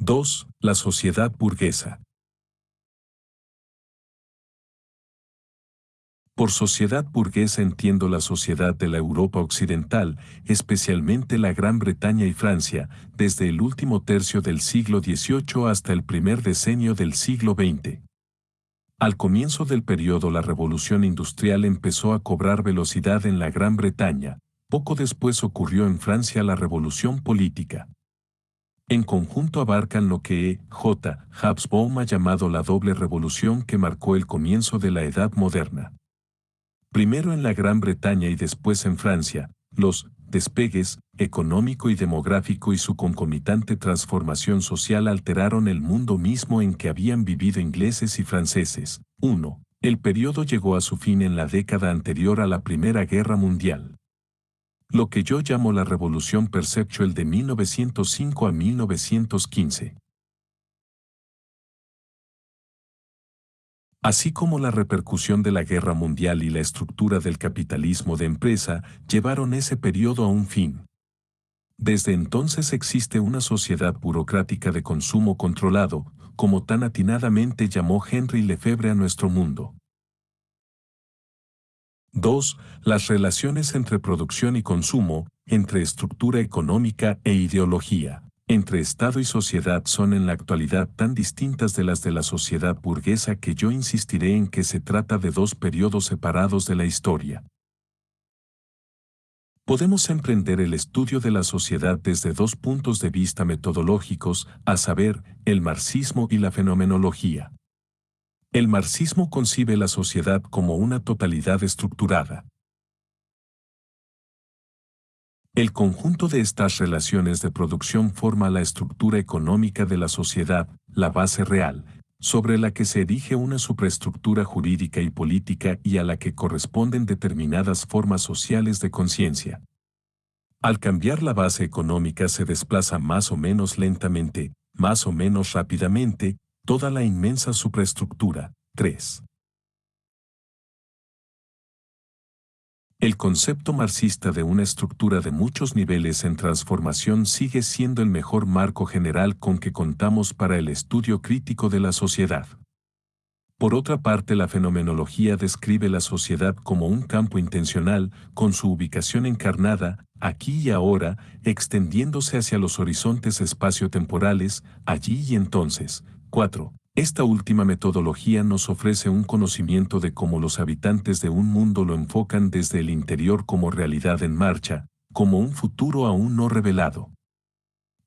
2. La sociedad burguesa. Por sociedad burguesa entiendo la sociedad de la Europa occidental, especialmente la Gran Bretaña y Francia, desde el último tercio del siglo XVIII hasta el primer decenio del siglo XX. Al comienzo del periodo la revolución industrial empezó a cobrar velocidad en la Gran Bretaña, poco después ocurrió en Francia la revolución política. En conjunto abarcan lo que J. Hobsbawm ha llamado la doble revolución que marcó el comienzo de la Edad Moderna. Primero en la Gran Bretaña y después en Francia, los despegues económico y demográfico y su concomitante transformación social alteraron el mundo mismo en que habían vivido ingleses y franceses. 1. El periodo llegó a su fin en la década anterior a la Primera Guerra Mundial. Lo que yo llamo la Revolución Perceptual de 1905 a 1915. Así como la repercusión de la guerra mundial y la estructura del capitalismo de empresa llevaron ese periodo a un fin. Desde entonces existe una sociedad burocrática de consumo controlado, como tan atinadamente llamó Henry Lefebvre a nuestro mundo. 2. Las relaciones entre producción y consumo, entre estructura económica e ideología, entre Estado y sociedad son en la actualidad tan distintas de las de la sociedad burguesa que yo insistiré en que se trata de dos periodos separados de la historia. Podemos emprender el estudio de la sociedad desde dos puntos de vista metodológicos, a saber, el marxismo y la fenomenología. El marxismo concibe la sociedad como una totalidad estructurada. El conjunto de estas relaciones de producción forma la estructura económica de la sociedad, la base real, sobre la que se erige una superestructura jurídica y política y a la que corresponden determinadas formas sociales de conciencia. Al cambiar la base económica se desplaza más o menos lentamente, más o menos rápidamente, toda la inmensa superestructura. 3. El concepto marxista de una estructura de muchos niveles en transformación sigue siendo el mejor marco general con que contamos para el estudio crítico de la sociedad. Por otra parte, la fenomenología describe la sociedad como un campo intencional, con su ubicación encarnada, aquí y ahora, extendiéndose hacia los horizontes espaciotemporales, allí y entonces. 4. Esta última metodología nos ofrece un conocimiento de cómo los habitantes de un mundo lo enfocan desde el interior como realidad en marcha, como un futuro aún no revelado.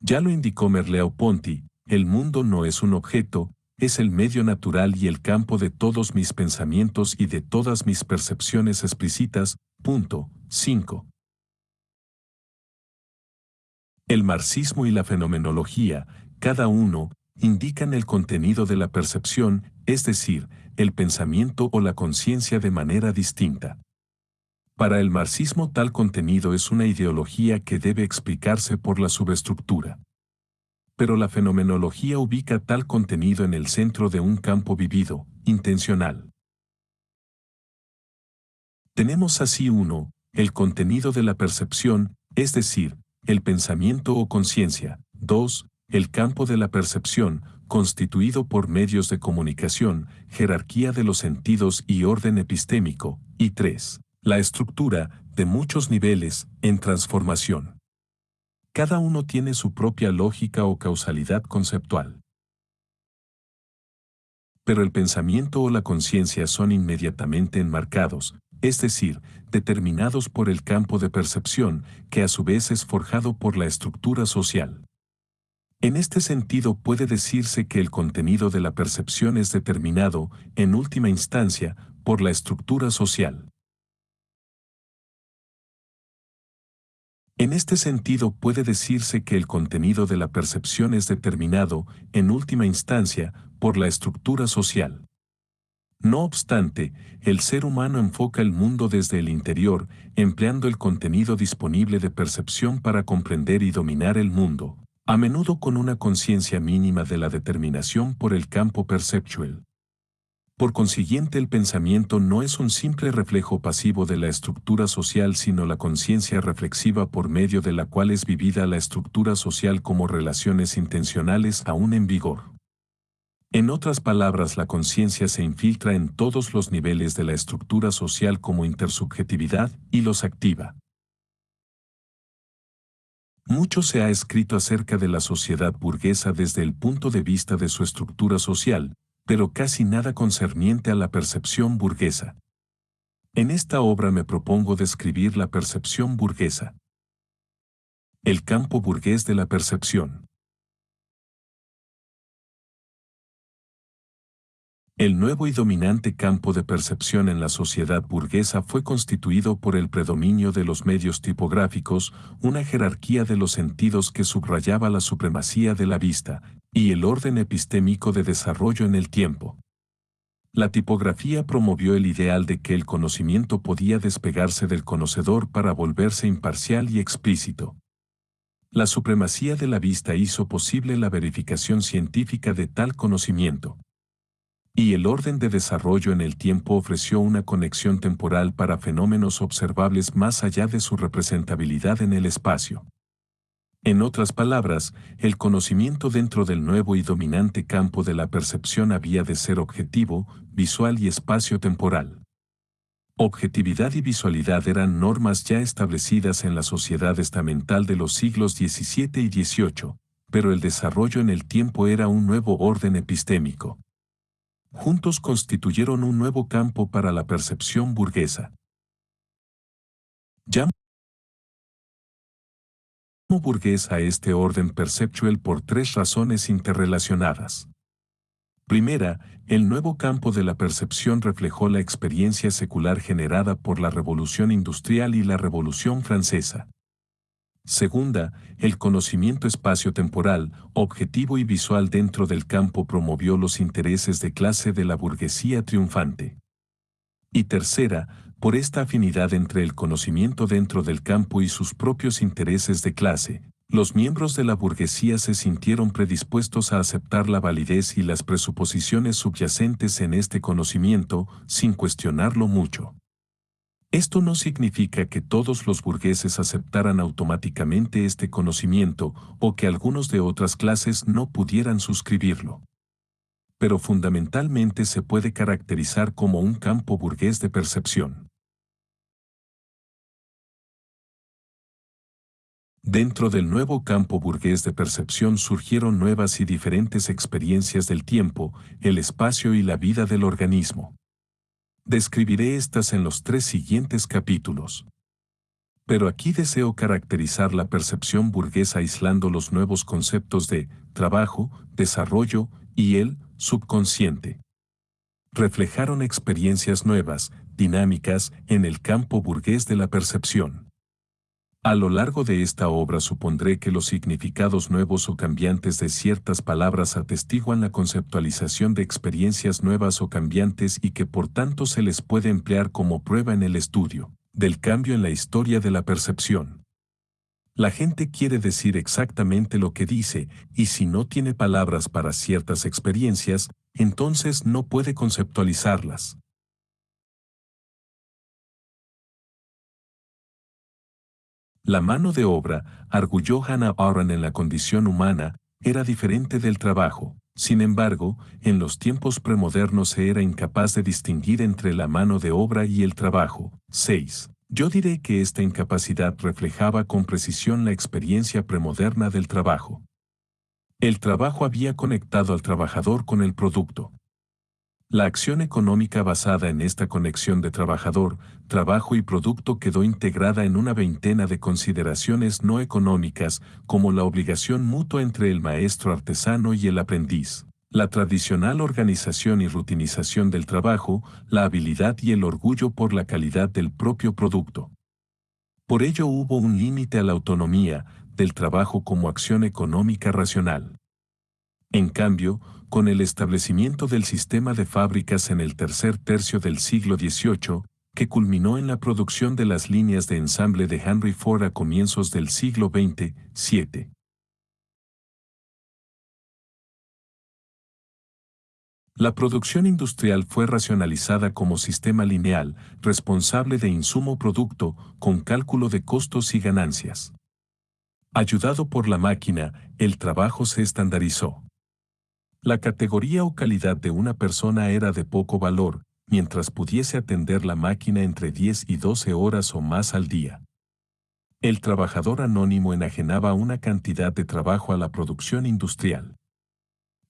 Ya lo indicó Merleau-Ponty, el mundo no es un objeto, es el medio natural y el campo de todos mis pensamientos y de todas mis percepciones explícitas. 5. El marxismo y la fenomenología, cada uno, indican el contenido de la percepción, es decir, el pensamiento o la conciencia de manera distinta. Para el marxismo tal contenido es una ideología que debe explicarse por la subestructura. Pero la fenomenología ubica tal contenido en el centro de un campo vivido, intencional. Tenemos así 1. El contenido de la percepción, es decir, el pensamiento o conciencia. 2. El campo de la percepción, constituido por medios de comunicación, jerarquía de los sentidos y orden epistémico. Y 3. La estructura, de muchos niveles, en transformación. Cada uno tiene su propia lógica o causalidad conceptual. Pero el pensamiento o la conciencia son inmediatamente enmarcados, es decir, determinados por el campo de percepción, que a su vez es forjado por la estructura social. En este sentido puede decirse que el contenido de la percepción es determinado, en última instancia, por la estructura social. En este sentido puede decirse que el contenido de la percepción es determinado, en última instancia, por la estructura social. No obstante, el ser humano enfoca el mundo desde el interior, empleando el contenido disponible de percepción para comprender y dominar el mundo, a menudo con una conciencia mínima de la determinación por el campo perceptual. Por consiguiente, el pensamiento no es un simple reflejo pasivo de la estructura social, sino la conciencia reflexiva por medio de la cual es vivida la estructura social como relaciones intencionales aún en vigor. En otras palabras, la conciencia se infiltra en todos los niveles de la estructura social como intersubjetividad y los activa. Mucho se ha escrito acerca de la sociedad burguesa desde el punto de vista de su estructura social, pero casi nada concerniente a la percepción burguesa. En esta obra me propongo describir la percepción burguesa. El campo burgués de la percepción. El nuevo y dominante campo de percepción en la sociedad burguesa fue constituido por el predominio de los medios tipográficos, una jerarquía de los sentidos que subrayaba la supremacía de la vista, y el orden epistémico de desarrollo en el tiempo. La tipografía promovió el ideal de que el conocimiento podía despegarse del conocedor para volverse imparcial y explícito. La supremacía de la vista hizo posible la verificación científica de tal conocimiento. Y el orden de desarrollo en el tiempo ofreció una conexión temporal para fenómenos observables más allá de su representabilidad en el espacio. En otras palabras, el conocimiento dentro del nuevo y dominante campo de la percepción había de ser objetivo, visual y espacio-temporal. Objetividad y visualidad eran normas ya establecidas en la sociedad estamental de los siglos XVII y XVIII, pero el desarrollo en el tiempo era un nuevo orden epistémico. Juntos constituyeron un nuevo campo para la percepción burguesa. Llamo burgués a este orden perceptual por tres razones interrelacionadas. Primera, el nuevo campo de la percepción reflejó la experiencia secular generada por la Revolución Industrial y la Revolución Francesa. Segunda, el conocimiento espacio-temporal, objetivo y visual dentro del campo promovió los intereses de clase de la burguesía triunfante. Y tercera, por esta afinidad entre el conocimiento dentro del campo y sus propios intereses de clase, los miembros de la burguesía se sintieron predispuestos a aceptar la validez y las presuposiciones subyacentes en este conocimiento, sin cuestionarlo mucho. Esto no significa que todos los burgueses aceptaran automáticamente este conocimiento o que algunos de otras clases no pudieran suscribirlo. Pero fundamentalmente se puede caracterizar como un campo burgués de percepción. Dentro del nuevo campo burgués de percepción surgieron nuevas y diferentes experiencias del tiempo, el espacio y la vida del organismo. Describiré estas en los tres siguientes capítulos. Pero aquí deseo caracterizar la percepción burguesa aislando los nuevos conceptos de trabajo, desarrollo y el subconsciente. Reflejaron experiencias nuevas, dinámicas, en el campo burgués de la percepción. A lo largo de esta obra supondré que los significados nuevos o cambiantes de ciertas palabras atestiguan la conceptualización de experiencias nuevas o cambiantes y que por tanto se les puede emplear como prueba en el estudio del cambio en la historia de la percepción. La gente quiere decir exactamente lo que dice, y si no tiene palabras para ciertas experiencias, entonces no puede conceptualizarlas. La mano de obra, arguyó Hannah Arendt en La condición humana, era diferente del trabajo. Sin embargo, en los tiempos premodernos se era incapaz de distinguir entre la mano de obra y el trabajo. 6. Yo diré que esta incapacidad reflejaba con precisión la experiencia premoderna del trabajo. El trabajo había conectado al trabajador con el producto. La acción económica basada en esta conexión de trabajador, trabajo y producto quedó integrada en una veintena de consideraciones no económicas, como la obligación mutua entre el maestro artesano y el aprendiz, la tradicional organización y rutinización del trabajo, la habilidad y el orgullo por la calidad del propio producto. Por ello hubo un límite a la autonomía del trabajo como acción económica racional. En cambio, con el establecimiento del sistema de fábricas en el tercer tercio del siglo XVIII, que culminó en la producción de las líneas de ensamble de Henry Ford a comienzos del siglo XX, 7. La producción industrial fue racionalizada como sistema lineal, responsable de insumo-producto, con cálculo de costos y ganancias. Ayudado por la máquina, el trabajo se estandarizó. La categoría o calidad de una persona era de poco valor, mientras pudiese atender la máquina entre 10 y 12 horas o más al día. El trabajador anónimo enajenaba una cantidad de trabajo a la producción industrial.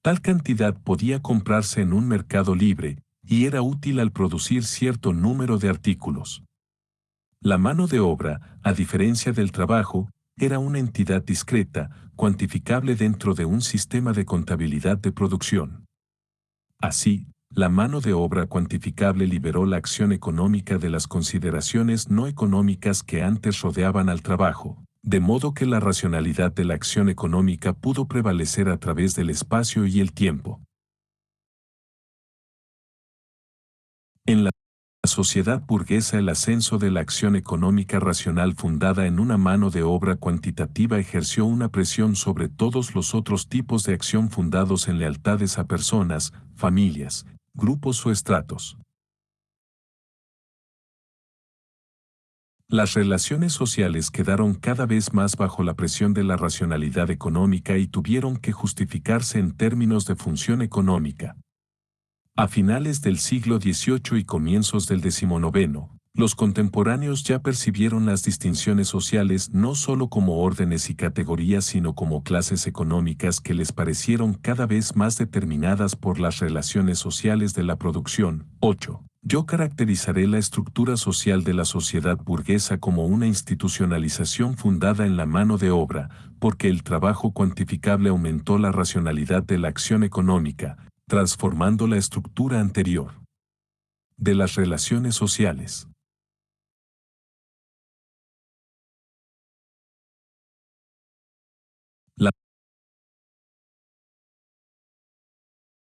Tal cantidad podía comprarse en un mercado libre y era útil al producir cierto número de artículos. La mano de obra, a diferencia del trabajo, era una entidad discreta, cuantificable dentro de un sistema de contabilidad de producción. Así, la mano de obra cuantificable liberó la acción económica de las consideraciones no económicas que antes rodeaban al trabajo, de modo que la racionalidad de la acción económica pudo prevalecer a través del espacio y el tiempo. En la sociedad burguesa, el ascenso de la acción económica racional fundada en una mano de obra cuantitativa ejerció una presión sobre todos los otros tipos de acción fundados en lealtades a personas, familias, grupos o estratos. Las relaciones sociales quedaron cada vez más bajo la presión de la racionalidad económica y tuvieron que justificarse en términos de función económica. A finales del siglo XVIII y comienzos del XIX, los contemporáneos ya percibieron las distinciones sociales no solo como órdenes y categorías, sino como clases económicas que les parecieron cada vez más determinadas por las relaciones sociales de la producción. 8. Yo caracterizaré la estructura social de la sociedad burguesa como una institucionalización fundada en la mano de obra, porque el trabajo cuantificable aumentó la racionalidad de la acción económica, transformando la estructura anterior de las relaciones sociales.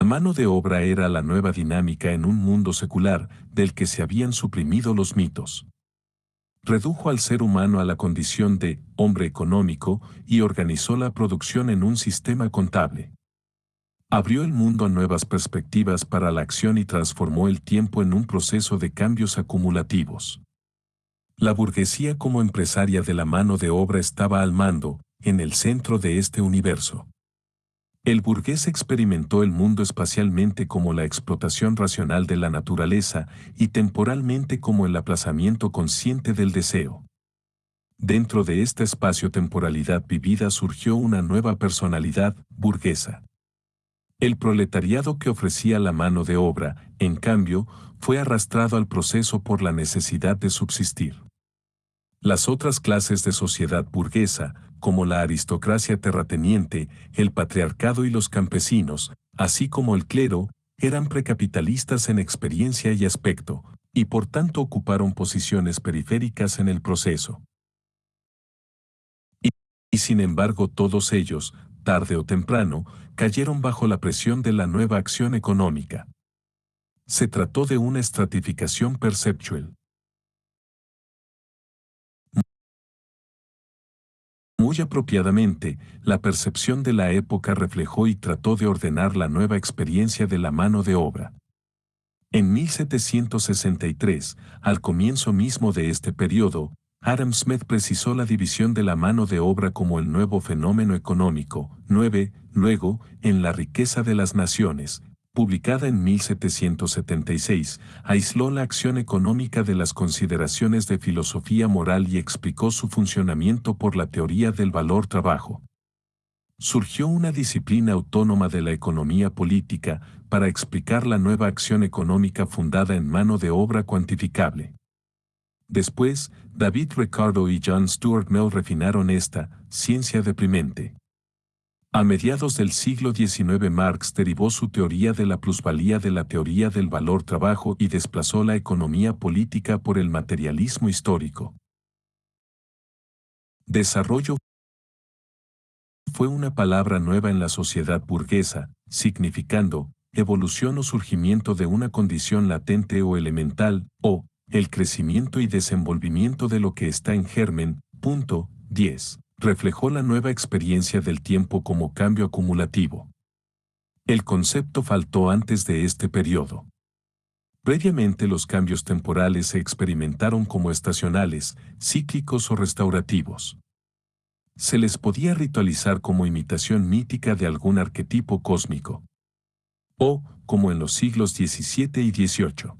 La mano de obra era la nueva dinámica en un mundo secular del que se habían suprimido los mitos. Redujo al ser humano a la condición de hombre económico y organizó la producción en un sistema contable. Abrió el mundo a nuevas perspectivas para la acción y transformó el tiempo en un proceso de cambios acumulativos. La burguesía como empresaria de la mano de obra estaba al mando, en el centro de este universo. El burgués experimentó el mundo espacialmente como la explotación racional de la naturaleza y temporalmente como el aplazamiento consciente del deseo. Dentro de esta espacio-temporalidad vivida surgió una nueva personalidad burguesa. El proletariado que ofrecía la mano de obra, en cambio, fue arrastrado al proceso por la necesidad de subsistir. Las otras clases de sociedad burguesa, como la aristocracia terrateniente, el patriarcado y los campesinos, así como el clero, eran precapitalistas en experiencia y aspecto, y por tanto ocuparon posiciones periféricas en el proceso. Y sin embargo todos ellos, tarde o temprano, cayeron bajo la presión de la nueva acción económica. Se trató de una estratificación perceptual. Muy apropiadamente, la percepción de la época reflejó y trató de ordenar la nueva experiencia de la mano de obra. En 1763, al comienzo mismo de este periodo, Adam Smith precisó la división de la mano de obra como el nuevo fenómeno económico. 9. Luego, en La riqueza de las naciones, publicada en 1776, aisló la acción económica de las consideraciones de filosofía moral y explicó su funcionamiento por la teoría del valor-trabajo. Surgió una disciplina autónoma de la economía política para explicar la nueva acción económica fundada en mano de obra cuantificable. Después, David Ricardo y John Stuart Mill refinaron esta ciencia deprimente. A mediados del siglo XIX, Marx derivó su teoría de la plusvalía de la teoría del valor-trabajo y desplazó la economía política por el materialismo histórico. Desarrollo fue una palabra nueva en la sociedad burguesa, significando evolución o surgimiento de una condición latente o elemental, o el crecimiento y desenvolvimiento de lo que está en germen. Punto 10. Reflejó la nueva experiencia del tiempo como cambio acumulativo. El concepto faltó antes de este periodo. Previamente los cambios temporales se experimentaron como estacionales, cíclicos o restaurativos. Se les podía ritualizar como imitación mítica de algún arquetipo cósmico. O, como en los siglos XVII y XVIII.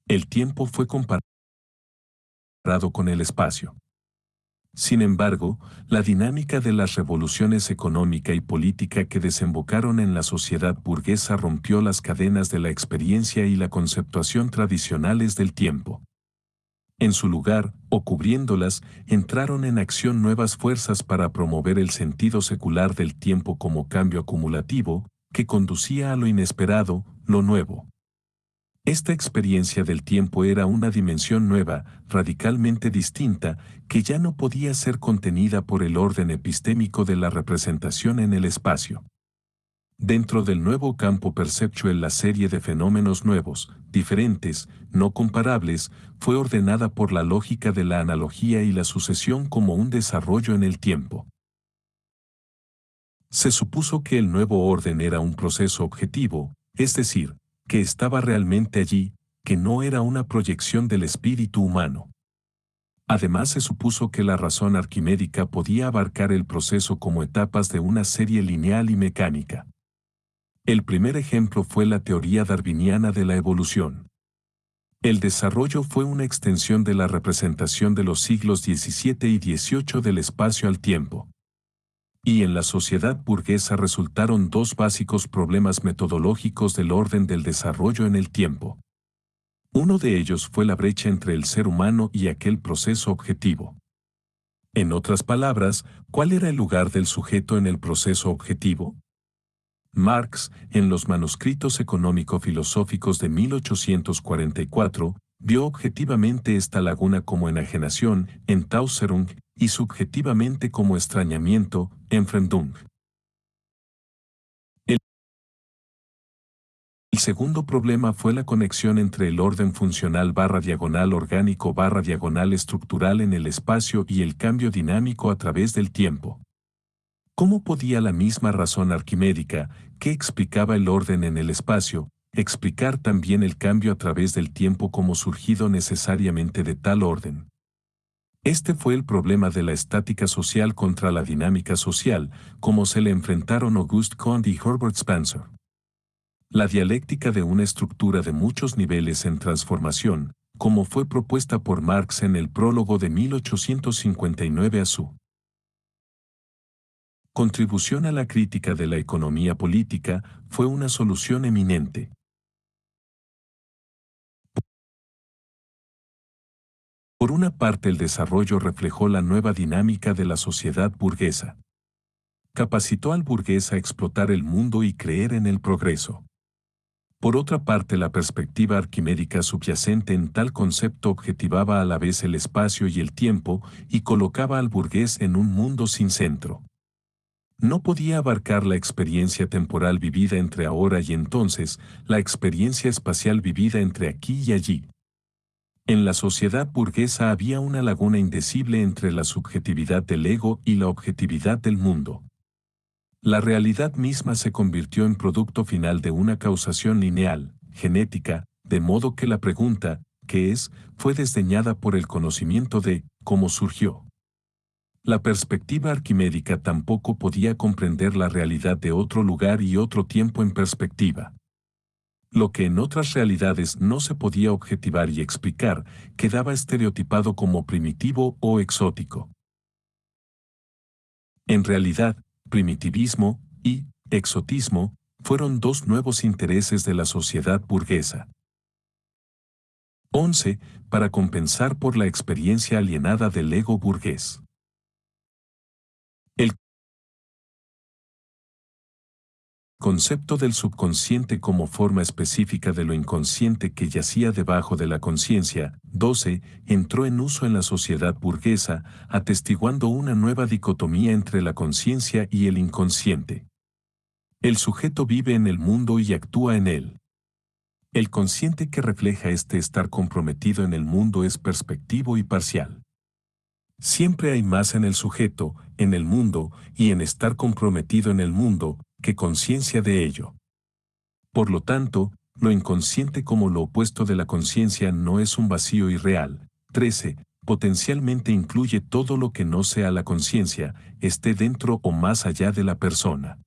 El tiempo fue comparado con el espacio. Sin embargo, la dinámica de las revoluciones económica y política que desembocaron en la sociedad burguesa rompió las cadenas de la experiencia y la conceptuación tradicionales del tiempo. En su lugar, o cubriéndolas, entraron en acción nuevas fuerzas para promover el sentido secular del tiempo como cambio acumulativo, que conducía a lo inesperado, lo nuevo. Esta experiencia del tiempo era una dimensión nueva, radicalmente distinta, que ya no podía ser contenida por el orden epistémico de la representación en el espacio. Dentro del nuevo campo perceptual, la serie de fenómenos nuevos, diferentes, no comparables, fue ordenada por la lógica de la analogía y la sucesión como un desarrollo en el tiempo. Se supuso que el nuevo orden era un proceso objetivo, es decir, que estaba realmente allí, que no era una proyección del espíritu humano. Además se supuso que la razón arquimédica podía abarcar el proceso como etapas de una serie lineal y mecánica. El primer ejemplo fue la teoría darwiniana de la evolución. El desarrollo fue una extensión de la representación de los siglos XVII y XVIII del espacio al tiempo. Y en la sociedad burguesa resultaron dos básicos problemas metodológicos del orden del desarrollo en el tiempo. Uno de ellos fue la brecha entre el ser humano y aquel proceso objetivo. En otras palabras, ¿cuál era el lugar del sujeto en el proceso objetivo? Marx, en los manuscritos económico-filosóficos de 1844, vio objetivamente esta laguna como enajenación, Entäußerung, y subjetivamente como extrañamiento, Entfremdung. El segundo problema fue la conexión entre el orden funcional /diagonal orgánico /diagonal estructural en el espacio y el cambio dinámico a través del tiempo. ¿Cómo podía la misma razón arquimédica, que explicaba el orden en el espacio, explicar también el cambio a través del tiempo como surgido necesariamente de tal orden? Este fue el problema de la estática social contra la dinámica social, como se le enfrentaron Auguste Comte y Herbert Spencer. La dialéctica de una estructura de muchos niveles en transformación, como fue propuesta por Marx en el prólogo de 1859 a su contribución a la crítica de la economía política, fue una solución eminente. Por una parte, el desarrollo reflejó la nueva dinámica de la sociedad burguesa. Capacitó al burgués a explotar el mundo y creer en el progreso. Por otra parte, la perspectiva arquimédica subyacente en tal concepto objetivaba a la vez el espacio y el tiempo y colocaba al burgués en un mundo sin centro. No podía abarcar la experiencia temporal vivida entre ahora y entonces, la experiencia espacial vivida entre aquí y allí. En la sociedad burguesa había una laguna indecible entre la subjetividad del ego y la objetividad del mundo. La realidad misma se convirtió en producto final de una causación lineal, genética, de modo que la pregunta, ¿qué es?, fue desdeñada por el conocimiento de cómo surgió. La perspectiva arquimédica tampoco podía comprender la realidad de otro lugar y otro tiempo en perspectiva. Lo que en otras realidades no se podía objetivar y explicar, quedaba estereotipado como primitivo o exótico. En realidad, primitivismo y exotismo fueron dos nuevos intereses de la sociedad burguesa. 11. Para compensar por la experiencia alienada del ego burgués. El concepto del subconsciente como forma específica de lo inconsciente que yacía debajo de la conciencia, 12, entró en uso en la sociedad burguesa, atestiguando una nueva dicotomía entre la conciencia y el inconsciente. El sujeto vive en el mundo y actúa en él. El consciente que refleja este estar comprometido en el mundo es perspectivo y parcial. Siempre hay más en el sujeto, en el mundo, y en estar comprometido en el mundo, que conciencia de ello. Por lo tanto, lo inconsciente como lo opuesto de la conciencia no es un vacío irreal. 13. Potencialmente incluye todo lo que no sea la conciencia, esté dentro o más allá de la persona.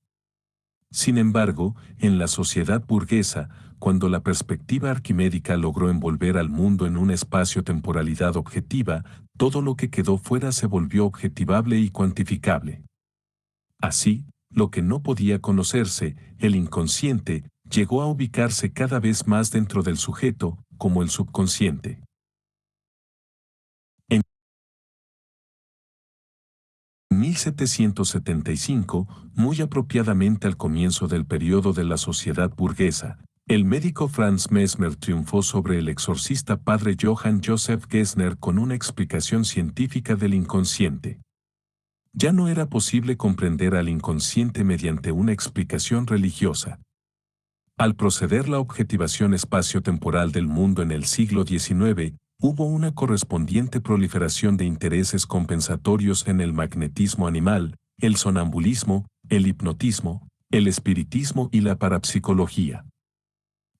Sin embargo, en la sociedad burguesa, cuando la perspectiva arquimédica logró envolver al mundo en una espacio-temporalidad objetiva, todo lo que quedó fuera se volvió objetivable y cuantificable. Así, lo que no podía conocerse, el inconsciente, llegó a ubicarse cada vez más dentro del sujeto, como el subconsciente. En 1775, muy apropiadamente al comienzo del periodo de la sociedad burguesa, el médico Franz Mesmer triunfó sobre el exorcista padre Johann Joseph Gessner con una explicación científica del inconsciente. Ya no era posible comprender al inconsciente mediante una explicación religiosa. Al proceder la objetivación espacio-temporal del mundo en el siglo XIX, hubo una correspondiente proliferación de intereses compensatorios en el magnetismo animal, el sonambulismo, el hipnotismo, el espiritismo y la parapsicología.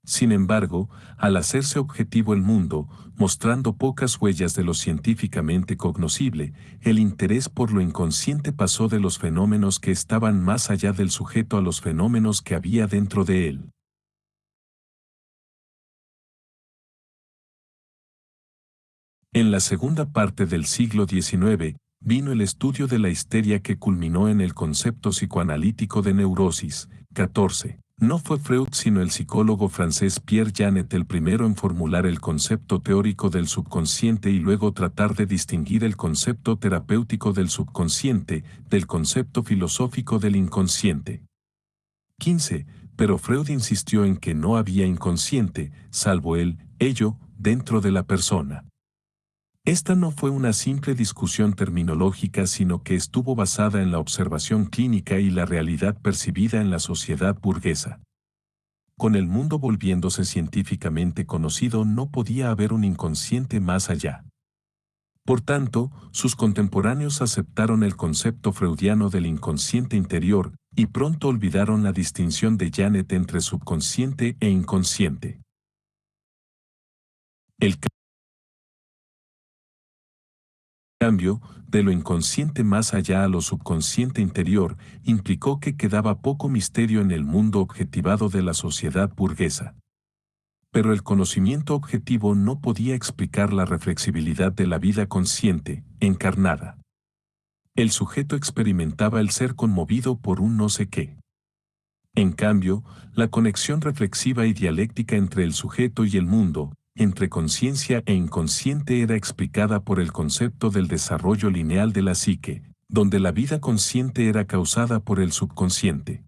Sin embargo, al hacerse objetivo el mundo, mostrando pocas huellas de lo científicamente cognoscible, el interés por lo inconsciente pasó de los fenómenos que estaban más allá del sujeto a los fenómenos que había dentro de él. En la segunda parte del siglo XIX, vino el estudio de la histeria que culminó en el concepto psicoanalítico de neurosis. 14. No fue Freud sino el psicólogo francés Pierre Janet el primero en formular el concepto teórico del subconsciente y luego tratar de distinguir el concepto terapéutico del subconsciente del concepto filosófico del inconsciente. 15. Pero Freud insistió en que no había inconsciente, salvo ello, dentro de la persona. Esta no fue una simple discusión terminológica, sino que estuvo basada en la observación clínica y la realidad percibida en la sociedad burguesa. Con el mundo volviéndose científicamente conocido, no podía haber un inconsciente más allá. Por tanto, sus contemporáneos aceptaron el concepto freudiano del inconsciente interior y pronto olvidaron la distinción de Janet entre subconsciente e inconsciente. El cambio, de lo inconsciente más allá a lo subconsciente interior, implicó que quedaba poco misterio en el mundo objetivado de la sociedad burguesa. Pero el conocimiento objetivo no podía explicar la reflexibilidad de la vida consciente, encarnada. El sujeto experimentaba el ser conmovido por un no sé qué. En cambio, la conexión reflexiva y dialéctica entre el sujeto y el mundo, entre conciencia e inconsciente era explicada por el concepto del desarrollo lineal de la psique, donde la vida consciente era causada por el subconsciente.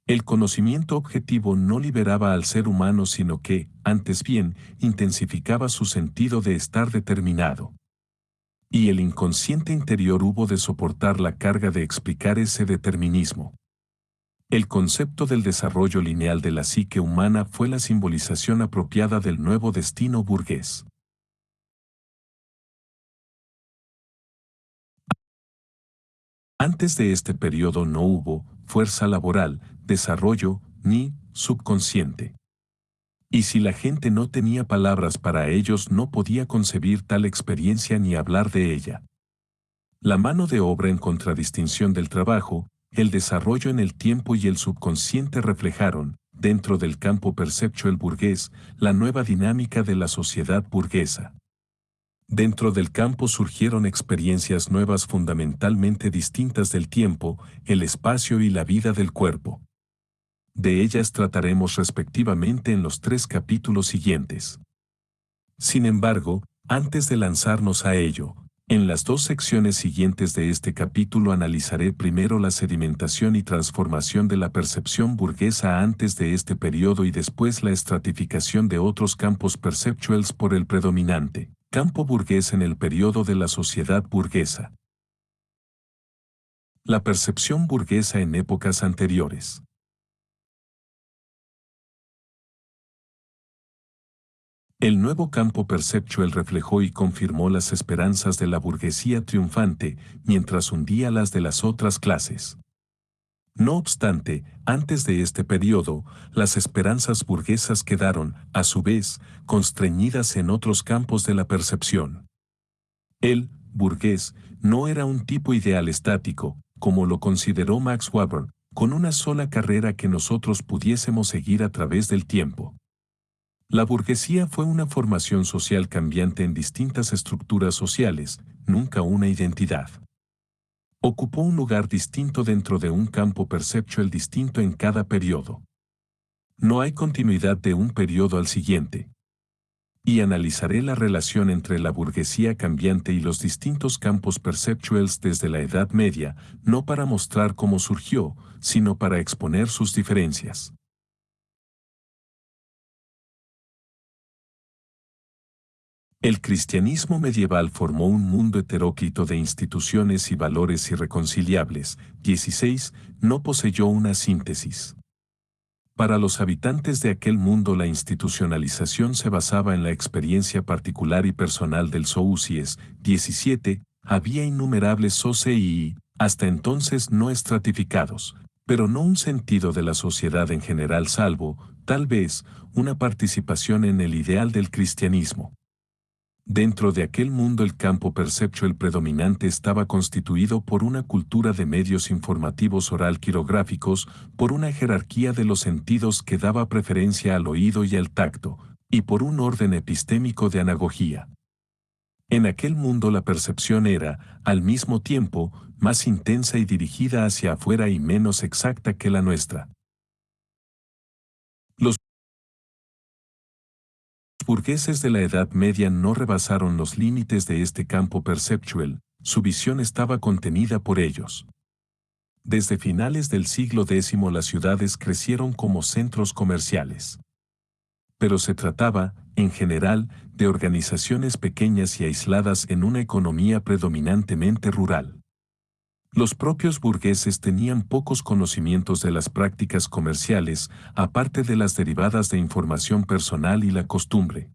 El conocimiento objetivo no liberaba al ser humano, sino que, antes bien, intensificaba su sentido de estar determinado. Y el inconsciente interior hubo de soportar la carga de explicar ese determinismo. El concepto del desarrollo lineal de la psique humana fue la simbolización apropiada del nuevo destino burgués. Antes de este periodo no hubo fuerza laboral, desarrollo, ni subconsciente. Y si la gente no tenía palabras para ellos, no podía concebir tal experiencia ni hablar de ella. La mano de obra en contradistinción del trabajo, el desarrollo en el tiempo y el subconsciente reflejaron, dentro del campo perceptual burgués, la nueva dinámica de la sociedad burguesa. Dentro del campo surgieron experiencias nuevas fundamentalmente distintas del tiempo, el espacio y la vida del cuerpo. De ellas trataremos respectivamente en los 3 capítulos siguientes. Sin embargo, antes de lanzarnos a ello, en las 2 secciones siguientes de este capítulo analizaré primero la sedimentación y transformación de la percepción burguesa antes de este periodo y después la estratificación de otros campos perceptuales por el predominante campo burgués en el periodo de la sociedad burguesa. La percepción burguesa en épocas anteriores. El nuevo campo perceptual reflejó y confirmó las esperanzas de la burguesía triunfante, mientras hundía las de las otras clases. No obstante, antes de este periodo, las esperanzas burguesas quedaron, a su vez, constreñidas en otros campos de la percepción. El burgués no era un tipo ideal estático, como lo consideró Max Weber, con una sola carrera que nosotros pudiésemos seguir a través del tiempo. La burguesía fue una formación social cambiante en distintas estructuras sociales, nunca una identidad. Ocupó un lugar distinto dentro de un campo perceptual distinto en cada periodo. No hay continuidad de un periodo al siguiente. Y analizaré la relación entre la burguesía cambiante y los distintos campos perceptuals desde la Edad Media, no para mostrar cómo surgió, sino para exponer sus diferencias. El cristianismo medieval formó un mundo heteróclito de instituciones y valores irreconciliables. 16. No poseyó una síntesis. Para los habitantes de aquel mundo la institucionalización se basaba en la experiencia particular y personal del Soucies. 17. Había innumerables socii, hasta entonces no estratificados, pero no un sentido de la sociedad en general salvo, tal vez, una participación en el ideal del cristianismo. Dentro de aquel mundo el campo perceptual predominante estaba constituido por una cultura de medios informativos oral quirográficos, por una jerarquía de los sentidos que daba preferencia al oído y al tacto, y por un orden epistémico de anagogía. En aquel mundo la percepción era, al mismo tiempo, más intensa y dirigida hacia afuera y menos exacta que la nuestra. Los burgueses de la Edad Media no rebasaron los límites de este campo perceptual, su visión estaba contenida por ellos. Desde finales del siglo X las ciudades crecieron como centros comerciales. Pero se trataba, en general, de organizaciones pequeñas y aisladas en una economía predominantemente rural. Los propios burgueses tenían pocos conocimientos de las prácticas comerciales, aparte de las derivadas de información personal y la costumbre.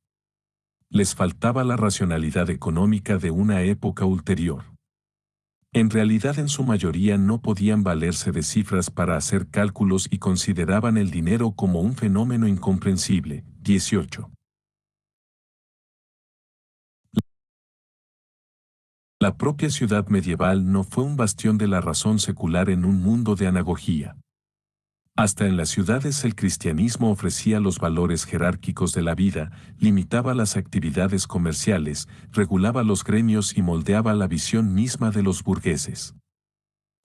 Les faltaba la racionalidad económica de una época ulterior. En realidad en su mayoría no podían valerse de cifras para hacer cálculos y consideraban el dinero como un fenómeno incomprensible. 18. La propia ciudad medieval no fue un bastión de la razón secular en un mundo de anagogía. Hasta en las ciudades el cristianismo ofrecía los valores jerárquicos de la vida, limitaba las actividades comerciales, regulaba los gremios y moldeaba la visión misma de los burgueses.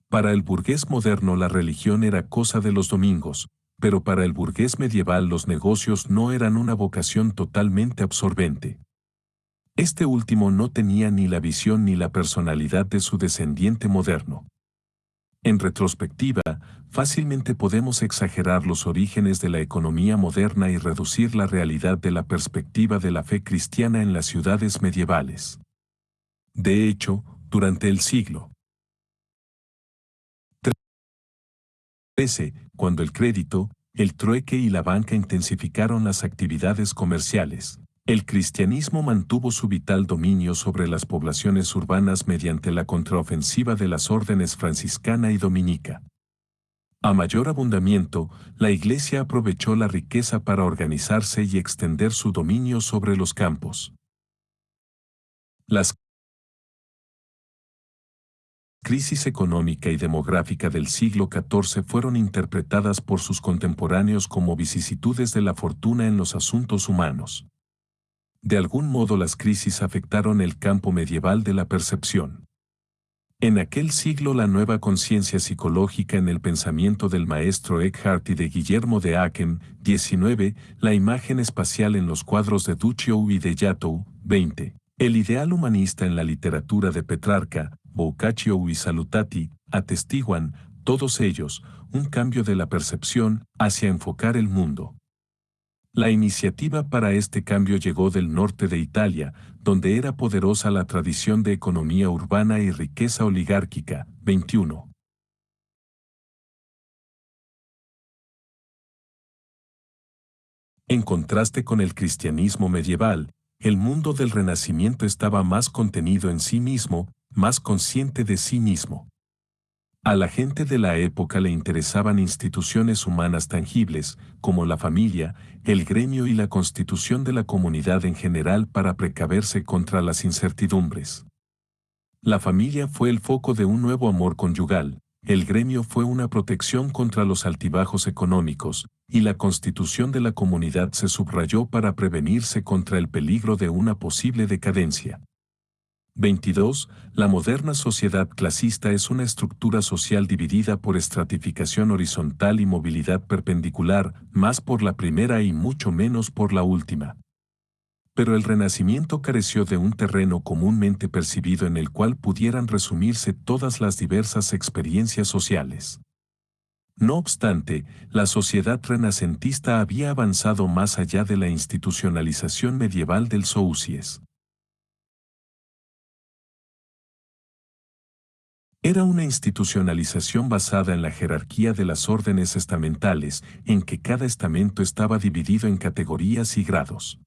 Para el burgués moderno la religión era cosa de los domingos, pero para el burgués medieval los negocios no eran una vocación totalmente absorbente. Este último no tenía ni la visión ni la personalidad de su descendiente moderno. En retrospectiva, fácilmente podemos exagerar los orígenes de la economía moderna y reducir la realidad de la perspectiva de la fe cristiana en las ciudades medievales. De hecho, durante el siglo XIII, cuando el crédito, el trueque y la banca intensificaron las actividades comerciales, el cristianismo mantuvo su vital dominio sobre las poblaciones urbanas mediante la contraofensiva de las órdenes franciscana y dominica. A mayor abundamiento, la Iglesia aprovechó la riqueza para organizarse y extender su dominio sobre los campos. Las crisis económica y demográfica del siglo XIV fueron interpretadas por sus contemporáneos como vicisitudes de la fortuna en los asuntos humanos. De algún modo las crisis afectaron el campo medieval de la percepción. En aquel siglo la nueva conciencia psicológica en el pensamiento del maestro Eckhart y de Guillermo de Aachen, 19, la imagen espacial en los cuadros de Duccio y de Watteau, 20, el ideal humanista en la literatura de Petrarca, Boccaccio y Salutati, atestiguan, todos ellos, un cambio de la percepción hacia enfocar el mundo. La iniciativa para este cambio llegó del norte de Italia, donde era poderosa la tradición de economía urbana y riqueza oligárquica. 21. En contraste con el cristianismo medieval, el mundo del Renacimiento estaba más contenido en sí mismo, más consciente de sí mismo. A la gente de la época le interesaban instituciones humanas tangibles, como la familia, el gremio y la constitución de la comunidad en general para precaverse contra las incertidumbres. La familia fue el foco de un nuevo amor conyugal, el gremio fue una protección contra los altibajos económicos, y la constitución de la comunidad se subrayó para prevenirse contra el peligro de una posible decadencia. 22. La moderna sociedad clasista es una estructura social dividida por estratificación horizontal y movilidad perpendicular, más por la primera y mucho menos por la última. Pero el Renacimiento careció de un terreno comúnmente percibido en el cual pudieran resumirse todas las diversas experiencias sociales. No obstante, la sociedad renacentista había avanzado más allá de la institucionalización medieval del Soucies. Era una institucionalización basada en la jerarquía de las órdenes estamentales, en que cada estamento estaba dividido en categorías y grados.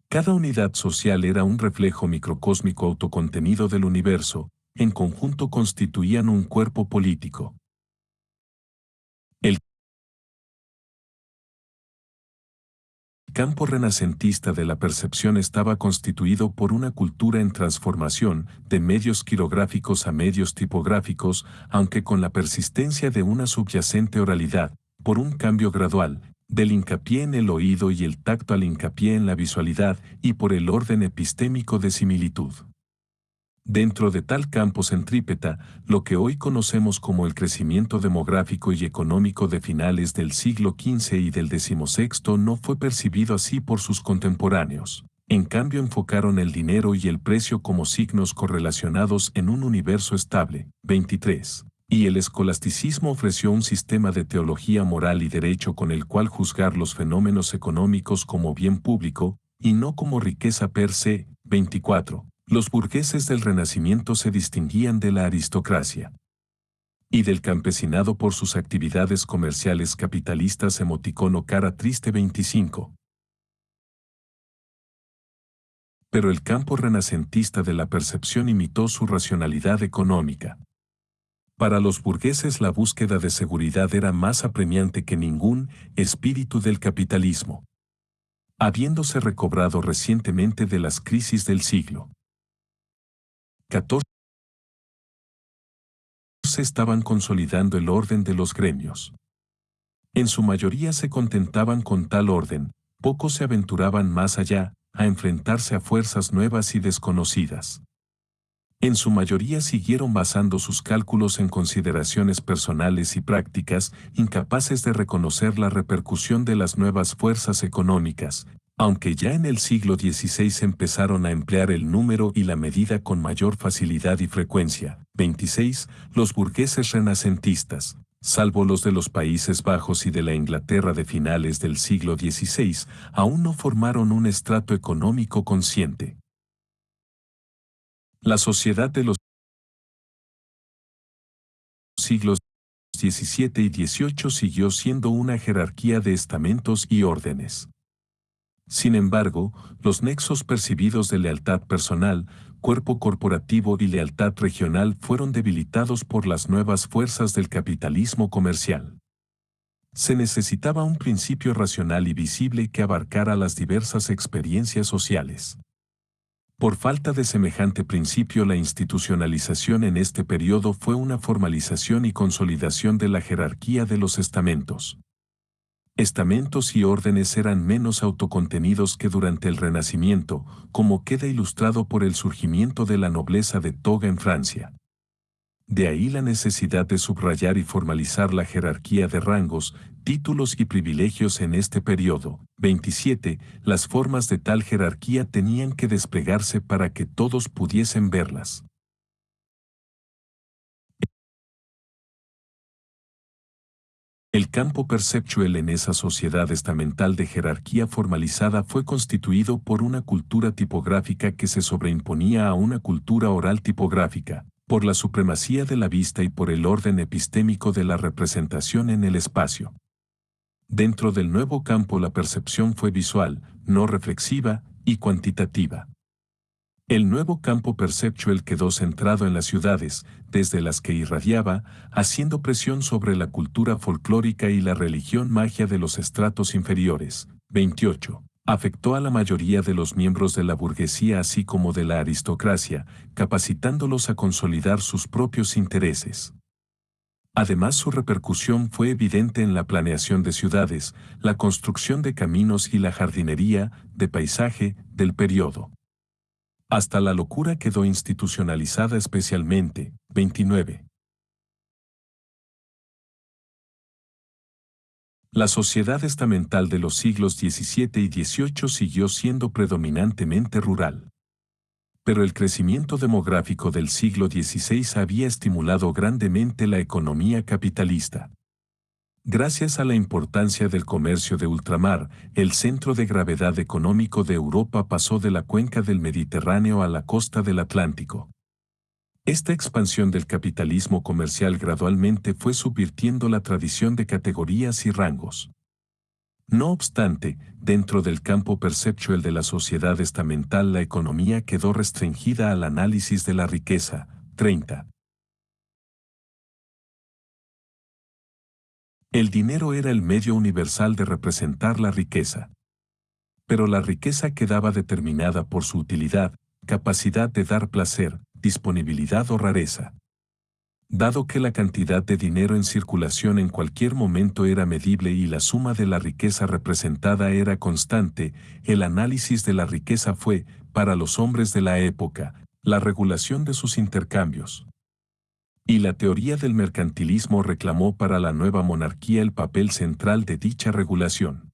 Cada unidad social era un reflejo microcósmico autocontenido del universo, en conjunto constituían un cuerpo político. El campo renacentista de la percepción estaba constituido por una cultura en transformación, de medios quirográficos a medios tipográficos, aunque con la persistencia de una subyacente oralidad, por un cambio gradual, del hincapié en el oído y el tacto al hincapié en la visualidad y por el orden epistémico de similitud. Dentro de tal campo centrípeta, lo que hoy conocemos como el crecimiento demográfico y económico de finales del siglo XV y del XVI no fue percibido así por sus contemporáneos. En cambio enfocaron el dinero y el precio como signos correlacionados en un universo estable. 23. Y el escolasticismo ofreció un sistema de teología moral y derecho con el cual juzgar los fenómenos económicos como bien público, y no como riqueza per se. 24. Los burgueses del Renacimiento se distinguían de la aristocracia y del campesinado por sus actividades comerciales capitalistas. Emoticono cara triste 25. Pero el campo renacentista de la percepción imitó su racionalidad económica. Para los burgueses la búsqueda de seguridad era más apremiante que ningún espíritu del capitalismo, habiéndose recobrado recientemente de las crisis del siglo XIV. Se estaban consolidando el orden de los gremios. En su mayoría se contentaban con tal orden, pocos se aventuraban más allá, a enfrentarse a fuerzas nuevas y desconocidas. En su mayoría siguieron basando sus cálculos en consideraciones personales y prácticas, incapaces de reconocer la repercusión de las nuevas fuerzas económicas, aunque ya en el siglo XVI empezaron a emplear el número y la medida con mayor facilidad y frecuencia. 26. Los burgueses renacentistas, salvo los de los Países Bajos y de la Inglaterra de finales del siglo XVI, aún no formaron un estrato económico consciente. La sociedad de los siglos XVII y XVIII siguió siendo una jerarquía de estamentos y órdenes. Sin embargo, los nexos percibidos de lealtad personal, cuerpo corporativo y lealtad regional fueron debilitados por las nuevas fuerzas del capitalismo comercial. Se necesitaba un principio racional y visible que abarcara las diversas experiencias sociales. Por falta de semejante principio, la institucionalización en este periodo fue una formalización y consolidación de la jerarquía de los estamentos. Estamentos y órdenes eran menos autocontenidos que durante el Renacimiento, como queda ilustrado por el surgimiento de la nobleza de toga en Francia. De ahí la necesidad de subrayar y formalizar la jerarquía de rangos, títulos y privilegios en este periodo. 27. Las formas de tal jerarquía tenían que desplegarse para que todos pudiesen verlas. El campo perceptual en esa sociedad estamental de jerarquía formalizada fue constituido por una cultura tipográfica que se sobreimponía a una cultura oral tipográfica, por la supremacía de la vista y por el orden epistémico de la representación en el espacio. Dentro del nuevo campo la percepción fue visual, no reflexiva, y cuantitativa. El nuevo campo perceptual quedó centrado en las ciudades, desde las que irradiaba, haciendo presión sobre la cultura folclórica y la religión magia de los estratos inferiores. 28. Afectó a la mayoría de los miembros de la burguesía así como de la aristocracia, capacitándolos a consolidar sus propios intereses. Además, su repercusión fue evidente en la planeación de ciudades, la construcción de caminos y la jardinería, de paisaje, del periodo. Hasta la locura quedó institucionalizada especialmente. 29. La sociedad estamental de los siglos XVII y XVIII siguió siendo predominantemente rural. Pero el crecimiento demográfico del siglo XVI había estimulado grandemente la economía capitalista. Gracias a la importancia del comercio de ultramar, el centro de gravedad económico de Europa pasó de la cuenca del Mediterráneo a la costa del Atlántico. Esta expansión del capitalismo comercial gradualmente fue subvirtiendo la tradición de categorías y rangos. No obstante, dentro del campo perceptual de la sociedad estamental la economía quedó restringida al análisis de la riqueza. 30. El dinero era el medio universal de representar la riqueza. Pero la riqueza quedaba determinada por su utilidad, capacidad de dar placer, disponibilidad o rareza. Dado que la cantidad de dinero en circulación en cualquier momento era medible y la suma de la riqueza representada era constante, el análisis de la riqueza fue, para los hombres de la época, la regulación de sus intercambios. Y la teoría del mercantilismo reclamó para la nueva monarquía el papel central de dicha regulación.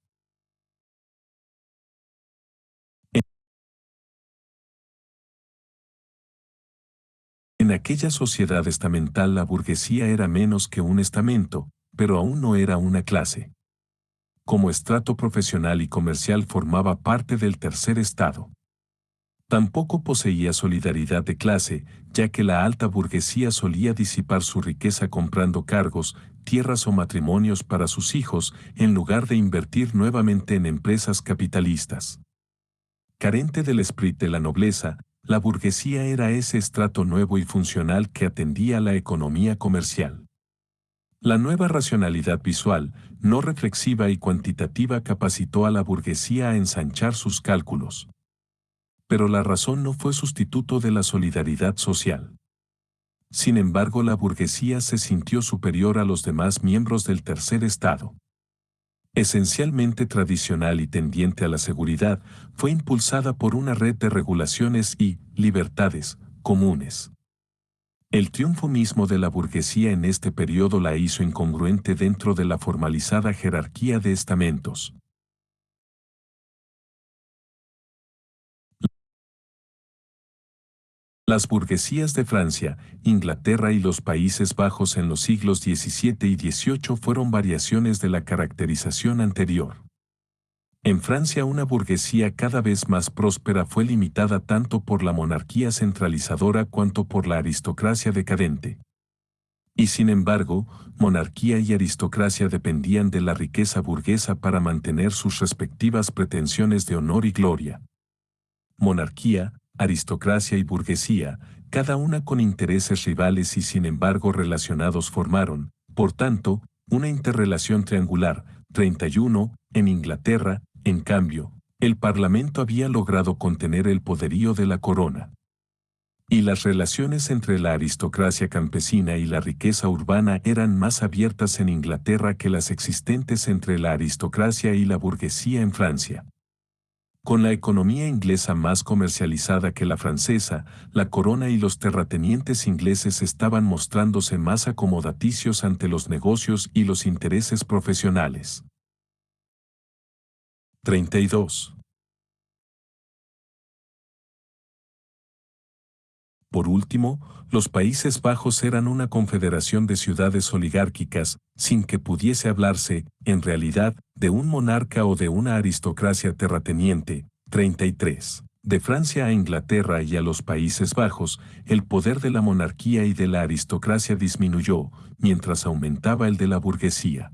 En aquella sociedad estamental la burguesía era menos que un estamento, pero aún no era una clase. Como estrato profesional y comercial formaba parte del tercer estado. Tampoco poseía solidaridad de clase, ya que la alta burguesía solía disipar su riqueza comprando cargos, tierras o matrimonios para sus hijos, en lugar de invertir nuevamente en empresas capitalistas. Carente del esprit de la nobleza, la burguesía era ese estrato nuevo y funcional que atendía a la economía comercial. La nueva racionalidad visual, no reflexiva y cuantitativa capacitó a la burguesía a ensanchar sus cálculos. Pero la razón no fue sustituto de la solidaridad social. Sin embargo, la burguesía se sintió superior a los demás miembros del tercer estado. Esencialmente tradicional y tendiente a la seguridad, fue impulsada por una red de regulaciones y libertades comunes. El triunfo mismo de la burguesía en este periodo la hizo incongruente dentro de la formalizada jerarquía de estamentos. Las burguesías de Francia, Inglaterra y los Países Bajos en los siglos XVII y XVIII fueron variaciones de la caracterización anterior. En Francia una burguesía cada vez más próspera fue limitada tanto por la monarquía centralizadora cuanto por la aristocracia decadente. Y sin embargo, monarquía y aristocracia dependían de la riqueza burguesa para mantener sus respectivas pretensiones de honor y gloria. Monarquía, aristocracia y burguesía, cada una con intereses rivales y sin embargo relacionados formaron, por tanto, una interrelación triangular. 31. En Inglaterra, en cambio, el Parlamento había logrado contener el poderío de la corona. Y las relaciones entre la aristocracia campesina y la riqueza urbana eran más abiertas en Inglaterra que las existentes entre la aristocracia y la burguesía en Francia. Con la economía inglesa más comercializada que la francesa, la corona y los terratenientes ingleses estaban mostrándose más acomodaticios ante los negocios y los intereses profesionales. 32. Por último, los Países Bajos eran una confederación de ciudades oligárquicas, sin que pudiese hablarse, en realidad, de un monarca o de una aristocracia terrateniente. 33. De Francia a Inglaterra y a los Países Bajos, el poder de la monarquía y de la aristocracia disminuyó, mientras aumentaba el de la burguesía.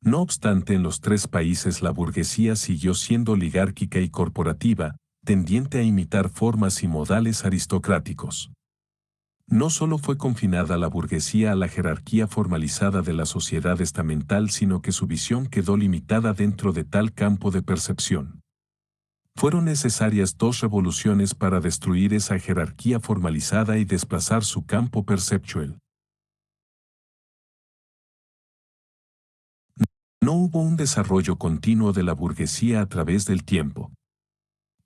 No obstante, en los tres países la burguesía siguió siendo oligárquica y corporativa, tendiente a imitar formas y modales aristocráticos. No solo fue confinada la burguesía a la jerarquía formalizada de la sociedad estamental, sino que su visión quedó limitada dentro de tal campo de percepción. Fueron necesarias dos revoluciones para destruir esa jerarquía formalizada y desplazar su campo perceptual. No hubo un desarrollo continuo de la burguesía a través del tiempo.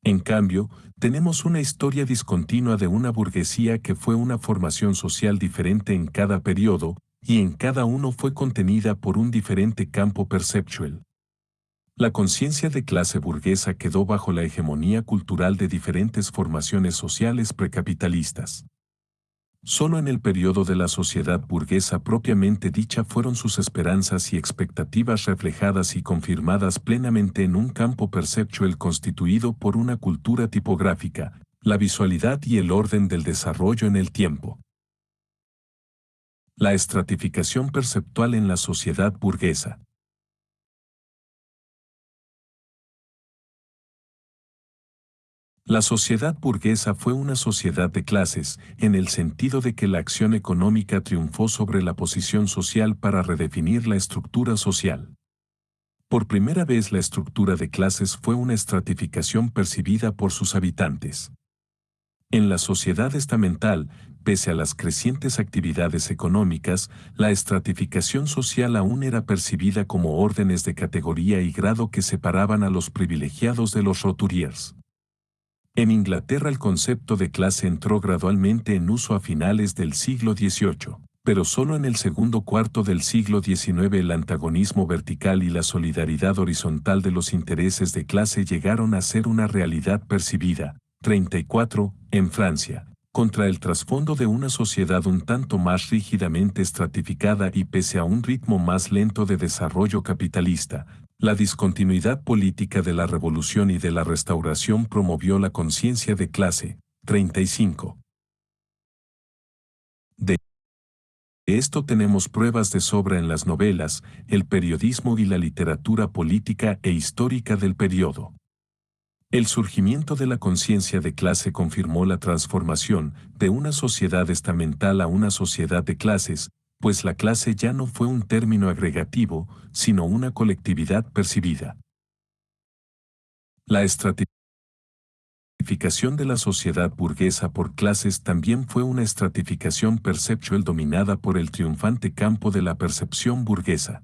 En cambio, tenemos una historia discontinua de una burguesía que fue una formación social diferente en cada periodo, y en cada uno fue contenida por un diferente campo perceptual. La conciencia de clase burguesa quedó bajo la hegemonía cultural de diferentes formaciones sociales precapitalistas. Solo en el periodo de la sociedad burguesa propiamente dicha fueron sus esperanzas y expectativas reflejadas y confirmadas plenamente en un campo perceptual constituido por una cultura tipográfica, la visualidad y el orden del desarrollo en el tiempo. La estratificación perceptual en la sociedad burguesa. La sociedad burguesa fue una sociedad de clases, en el sentido de que la acción económica triunfó sobre la posición social para redefinir la estructura social. Por primera vez la estructura de clases fue una estratificación percibida por sus habitantes. En la sociedad estamental, pese a las crecientes actividades económicas, la estratificación social aún era percibida como órdenes de categoría y grado que separaban a los privilegiados de los roturiers. En Inglaterra el concepto de clase entró gradualmente en uso a finales del siglo XVIII, pero solo en el segundo cuarto del siglo XIX el antagonismo vertical y la solidaridad horizontal de los intereses de clase llegaron a ser una realidad percibida. 34. En Francia, contra el trasfondo de una sociedad un tanto más rígidamente estratificada y pese a un ritmo más lento de desarrollo capitalista, la discontinuidad política de la Revolución y de la Restauración promovió la conciencia de clase. 35. De esto tenemos pruebas de sobra en las novelas, el periodismo y la literatura política e histórica del periodo. El surgimiento de la conciencia de clase confirmó la transformación de una sociedad estamental a una sociedad de clases, pues la clase ya no fue un término agregativo, sino una colectividad percibida. La estratificación de la sociedad burguesa por clases también fue una estratificación perceptual dominada por el triunfante campo de la percepción burguesa.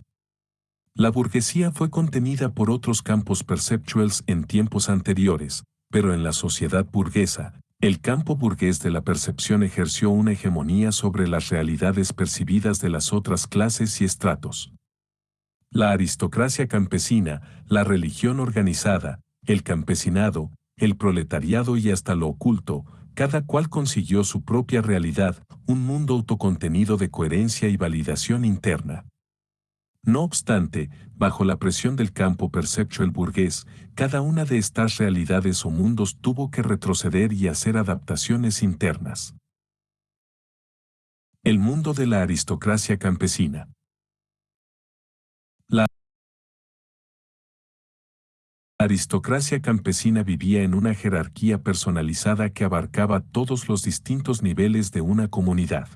La burguesía fue contenida por otros campos perceptuals en tiempos anteriores, pero en la sociedad burguesa, el campo burgués de la percepción ejerció una hegemonía sobre las realidades percibidas de las otras clases y estratos. La aristocracia campesina, la religión organizada, el campesinado, el proletariado y hasta lo oculto, cada cual consiguió su propia realidad, un mundo autocontenido de coherencia y validación interna. No obstante, bajo la presión del campo perceptual burgués, cada una de estas realidades o mundos tuvo que retroceder y hacer adaptaciones internas. El mundo de la aristocracia campesina. La aristocracia campesina vivía en una jerarquía personalizada que abarcaba todos los distintos niveles de una comunidad.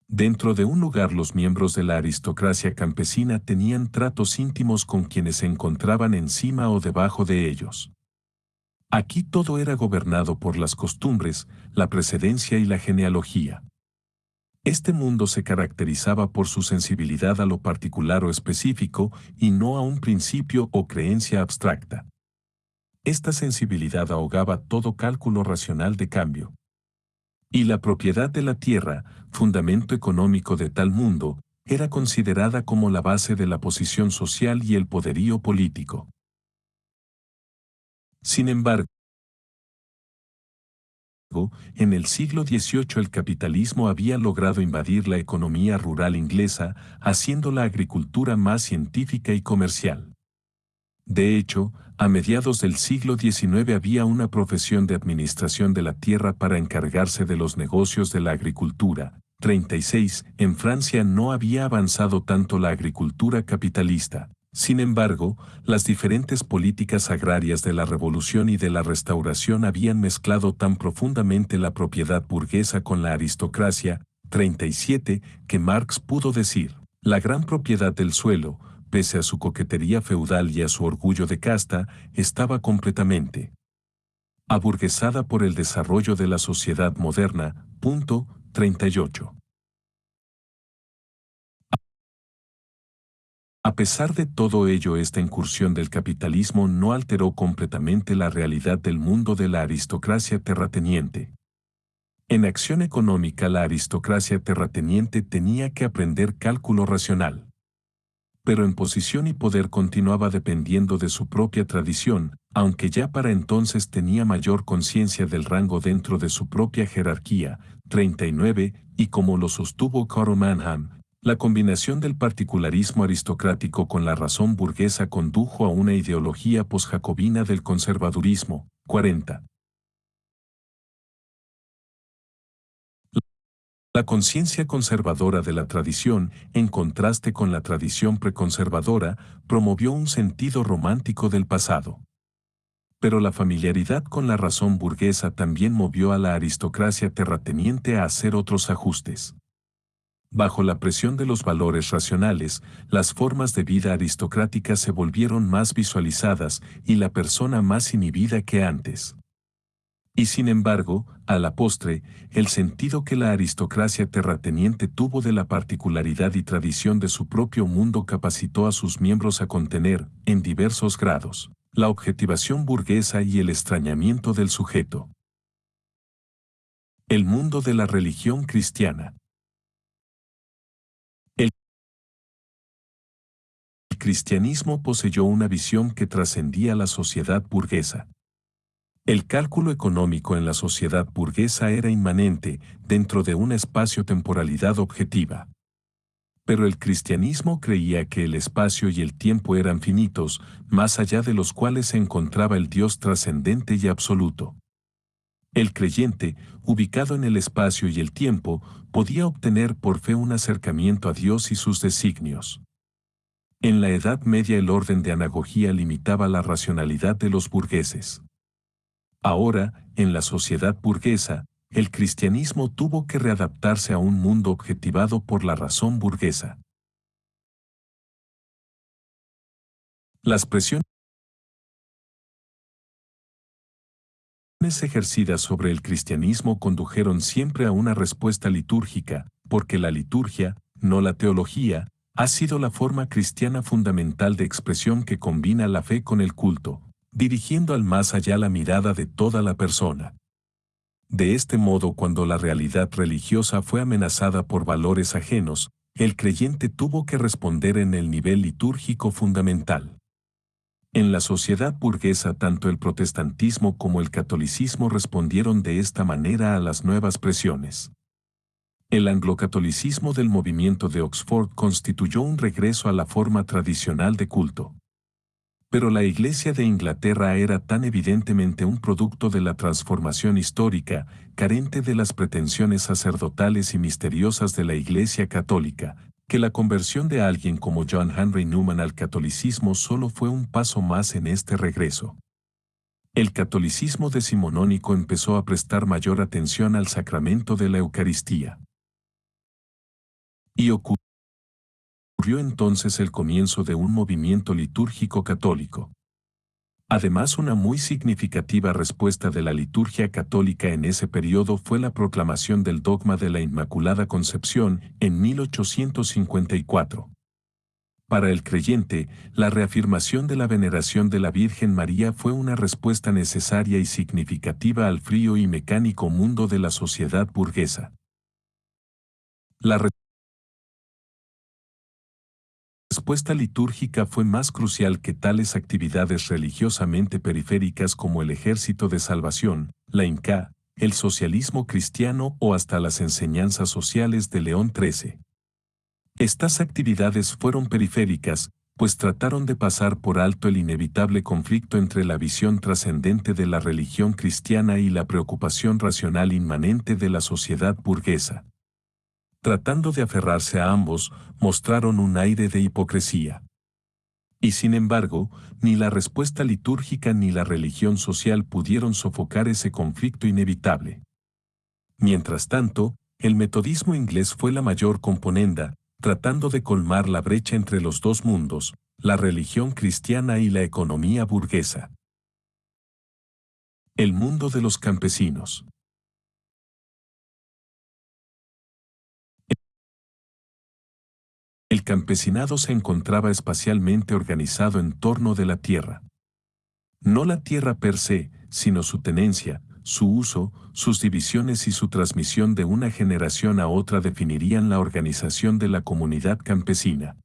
Dentro de un lugar los miembros de la aristocracia campesina tenían tratos íntimos con quienes se encontraban encima o debajo de ellos. Aquí todo era gobernado por las costumbres, la precedencia y la genealogía. Este mundo se caracterizaba por su sensibilidad a lo particular o específico y no a un principio o creencia abstracta. Esta sensibilidad ahogaba todo cálculo racional de cambio. Y la propiedad de la tierra, fundamento económico de tal mundo, era considerada como la base de la posición social y el poderío político. Sin embargo, en el siglo XVIII el capitalismo había logrado invadir la economía rural inglesa, haciendo la agricultura más científica y comercial. De hecho, a mediados del siglo XIX había una profesión de administración de la tierra para encargarse de los negocios de la agricultura. 36. En Francia no había avanzado tanto la agricultura capitalista. Sin embargo, las diferentes políticas agrarias de la Revolución y de la Restauración habían mezclado tan profundamente la propiedad burguesa con la aristocracia, 37, que Marx pudo decir, la gran propiedad del suelo, pese a su coquetería feudal y a su orgullo de casta, estaba completamente aburguesada por el desarrollo de la sociedad moderna. Punto 38. A pesar de todo ello, esta incursión del capitalismo no alteró completamente la realidad del mundo de la aristocracia terrateniente. En acción económica, la aristocracia terrateniente tenía que aprender cálculo racional. Pero en posición y poder continuaba dependiendo de su propia tradición, aunque ya para entonces tenía mayor conciencia del rango dentro de su propia jerarquía. 39, y como lo sostuvo Karl Mannheim, la combinación del particularismo aristocrático con la razón burguesa condujo a una ideología posjacobina del conservadurismo. 40. La conciencia conservadora de la tradición, en contraste con la tradición preconservadora, promovió un sentido romántico del pasado. Pero la familiaridad con la razón burguesa también movió a la aristocracia terrateniente a hacer otros ajustes. Bajo la presión de los valores racionales, las formas de vida aristocráticas se volvieron más visualizadas y la persona más inhibida que antes. Y sin embargo, a la postre, el sentido que la aristocracia terrateniente tuvo de la particularidad y tradición de su propio mundo capacitó a sus miembros a contener, en diversos grados, la objetivación burguesa y el extrañamiento del sujeto. El mundo de la religión cristiana. El cristianismo poseyó una visión que trascendía la sociedad burguesa. El cálculo económico en la sociedad burguesa era inmanente dentro de una espacio-temporalidad objetiva. Pero el cristianismo creía que el espacio y el tiempo eran finitos, más allá de los cuales se encontraba el Dios trascendente y absoluto. El creyente, ubicado en el espacio y el tiempo, podía obtener por fe un acercamiento a Dios y sus designios. En la Edad Media el orden de anagogía limitaba la racionalidad de los burgueses. Ahora, en la sociedad burguesa, el cristianismo tuvo que readaptarse a un mundo objetivado por la razón burguesa. Las presiones ejercidas sobre el cristianismo condujeron siempre a una respuesta litúrgica, porque la liturgia, no la teología, ha sido la forma cristiana fundamental de expresión que combina la fe con el culto, dirigiendo al más allá la mirada de toda la persona. De este modo, cuando la realidad religiosa fue amenazada por valores ajenos, el creyente tuvo que responder en el nivel litúrgico fundamental. En la sociedad burguesa tanto el protestantismo como el catolicismo respondieron de esta manera a las nuevas presiones. El anglocatolicismo del movimiento de Oxford constituyó un regreso a la forma tradicional de culto. Pero la Iglesia de Inglaterra era tan evidentemente un producto de la transformación histórica, carente de las pretensiones sacerdotales y misteriosas de la Iglesia católica, que la conversión de alguien como John Henry Newman al catolicismo solo fue un paso más en este regreso. El catolicismo decimonónico empezó a prestar mayor atención al sacramento de la Eucaristía. Y ocurrió entonces el comienzo de un movimiento litúrgico católico. Además, una muy significativa respuesta de la liturgia católica en ese periodo fue la proclamación del dogma de la Inmaculada Concepción en 1854. Para el creyente, la reafirmación de la veneración de la Virgen María fue una respuesta necesaria y significativa al frío y mecánico mundo de la sociedad burguesa. La respuesta litúrgica fue más crucial que tales actividades religiosamente periféricas como el Ejército de Salvación, la Inca, el socialismo cristiano o hasta las enseñanzas sociales de León XIII. Estas actividades fueron periféricas, pues trataron de pasar por alto el inevitable conflicto entre la visión trascendente de la religión cristiana y la preocupación racional inmanente de la sociedad burguesa. Tratando de aferrarse a ambos, mostraron un aire de hipocresía. Y sin embargo, ni la respuesta litúrgica ni la religión social pudieron sofocar ese conflicto inevitable. Mientras tanto, el metodismo inglés fue la mayor componenda, tratando de colmar la brecha entre los dos mundos, la religión cristiana y la economía burguesa. El mundo de los campesinos. El campesinado se encontraba especialmente organizado en torno de la tierra. No la tierra per se, sino su tenencia, su uso, sus divisiones y su transmisión de una generación a otra definirían la organización de la comunidad campesina.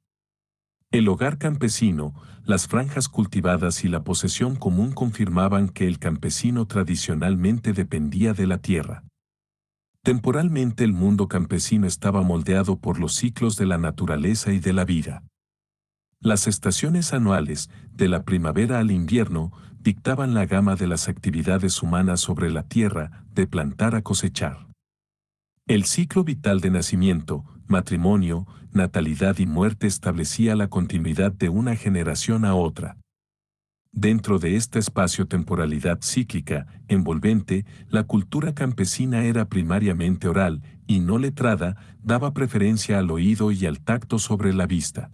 El hogar campesino, las franjas cultivadas y la posesión común confirmaban que el campesino tradicionalmente dependía de la tierra. Temporalmente el mundo campesino estaba moldeado por los ciclos de la naturaleza y de la vida. Las estaciones anuales, de la primavera al invierno, dictaban la gama de las actividades humanas sobre la tierra, de plantar a cosechar. El ciclo vital de nacimiento, matrimonio, natalidad y muerte establecía la continuidad de una generación a otra. Dentro de esta espacio-temporalidad cíclica, envolvente, la cultura campesina era primariamente oral, y no letrada, daba preferencia al oído y al tacto sobre la vista.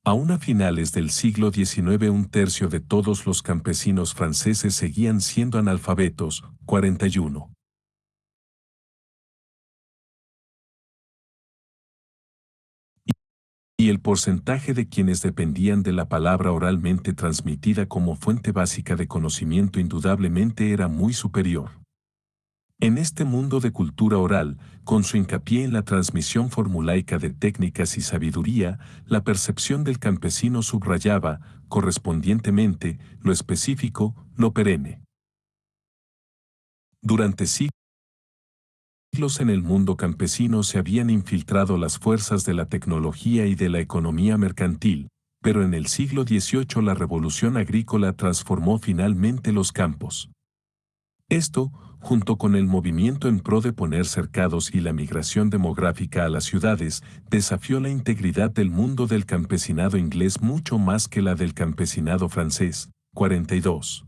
Aún a finales del siglo XIX un tercio de todos los campesinos franceses seguían siendo analfabetos, 41. Y el porcentaje de quienes dependían de la palabra oralmente transmitida como fuente básica de conocimiento indudablemente era muy superior. En este mundo de cultura oral, con su hincapié en la transmisión formulaica de técnicas y sabiduría, la percepción del campesino subrayaba, correspondientemente, lo específico, lo perenne. Durante siglos en el mundo campesino se habían infiltrado las fuerzas de la tecnología y de la economía mercantil, pero en el siglo XVIII la revolución agrícola transformó finalmente los campos. Esto, junto con el movimiento en pro de poner cercados y la migración demográfica a las ciudades, desafió la integridad del mundo del campesinado inglés mucho más que la del campesinado francés. 42.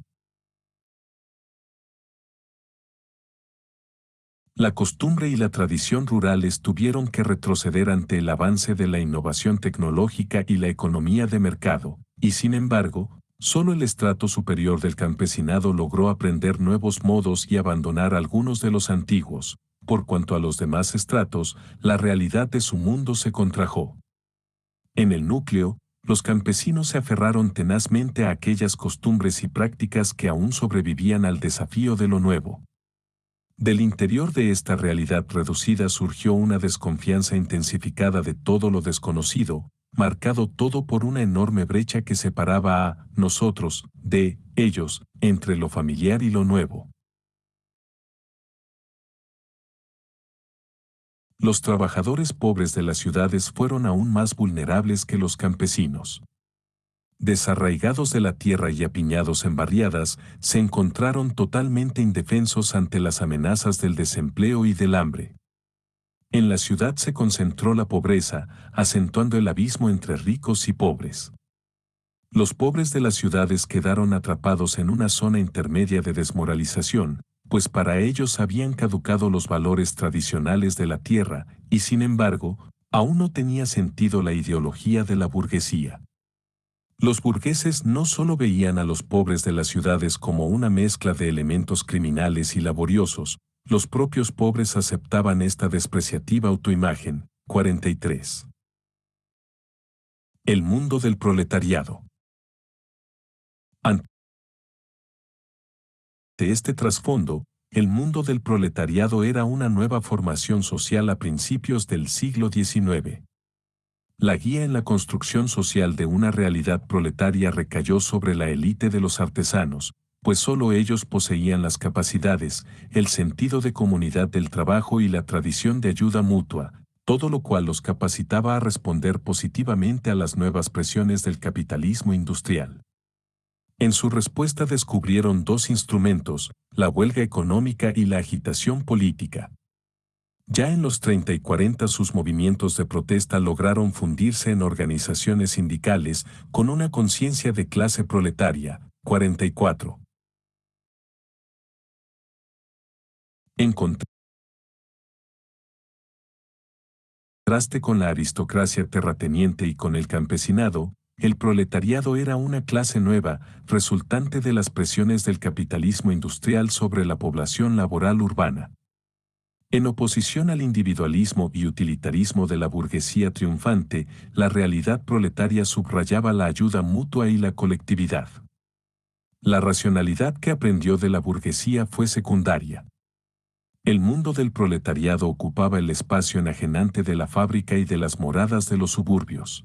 La costumbre y la tradición rurales tuvieron que retroceder ante el avance de la innovación tecnológica y la economía de mercado, y sin embargo, solo el estrato superior del campesinado logró aprender nuevos modos y abandonar algunos de los antiguos. Por cuanto a los demás estratos, la realidad de su mundo se contrajo. En el núcleo, los campesinos se aferraron tenazmente a aquellas costumbres y prácticas que aún sobrevivían al desafío de lo nuevo. Del interior de esta realidad reducida surgió una desconfianza intensificada de todo lo desconocido, marcado todo por una enorme brecha que separaba a nosotros, de ellos, entre lo familiar y lo nuevo. Los trabajadores pobres de las ciudades fueron aún más vulnerables que los campesinos. Desarraigados de la tierra y apiñados en barriadas, se encontraron totalmente indefensos ante las amenazas del desempleo y del hambre. En la ciudad se concentró la pobreza, acentuando el abismo entre ricos y pobres. Los pobres de las ciudades quedaron atrapados en una zona intermedia de desmoralización, pues para ellos habían caducado los valores tradicionales de la tierra, y sin embargo, aún no tenía sentido la ideología de la burguesía. Los burgueses no solo veían a los pobres de las ciudades como una mezcla de elementos criminales y laboriosos, los propios pobres aceptaban esta despreciativa autoimagen. 43. El mundo del proletariado. Ante este trasfondo, el mundo del proletariado era una nueva formación social a principios del siglo XIX. La guía en la construcción social de una realidad proletaria recayó sobre la élite de los artesanos, pues solo ellos poseían las capacidades, el sentido de comunidad del trabajo y la tradición de ayuda mutua, todo lo cual los capacitaba a responder positivamente a las nuevas presiones del capitalismo industrial. En su respuesta descubrieron dos instrumentos, la huelga económica y la agitación política. Ya en los 30 y 40 sus movimientos de protesta lograron fundirse en organizaciones sindicales con una conciencia de clase proletaria. 44. En contraste con la aristocracia terrateniente y con el campesinado, el proletariado era una clase nueva, resultante de las presiones del capitalismo industrial sobre la población laboral urbana. En oposición al individualismo y utilitarismo de la burguesía triunfante, la realidad proletaria subrayaba la ayuda mutua y la colectividad. La racionalidad que aprendió de la burguesía fue secundaria. El mundo del proletariado ocupaba el espacio enajenante de la fábrica y de las moradas de los suburbios.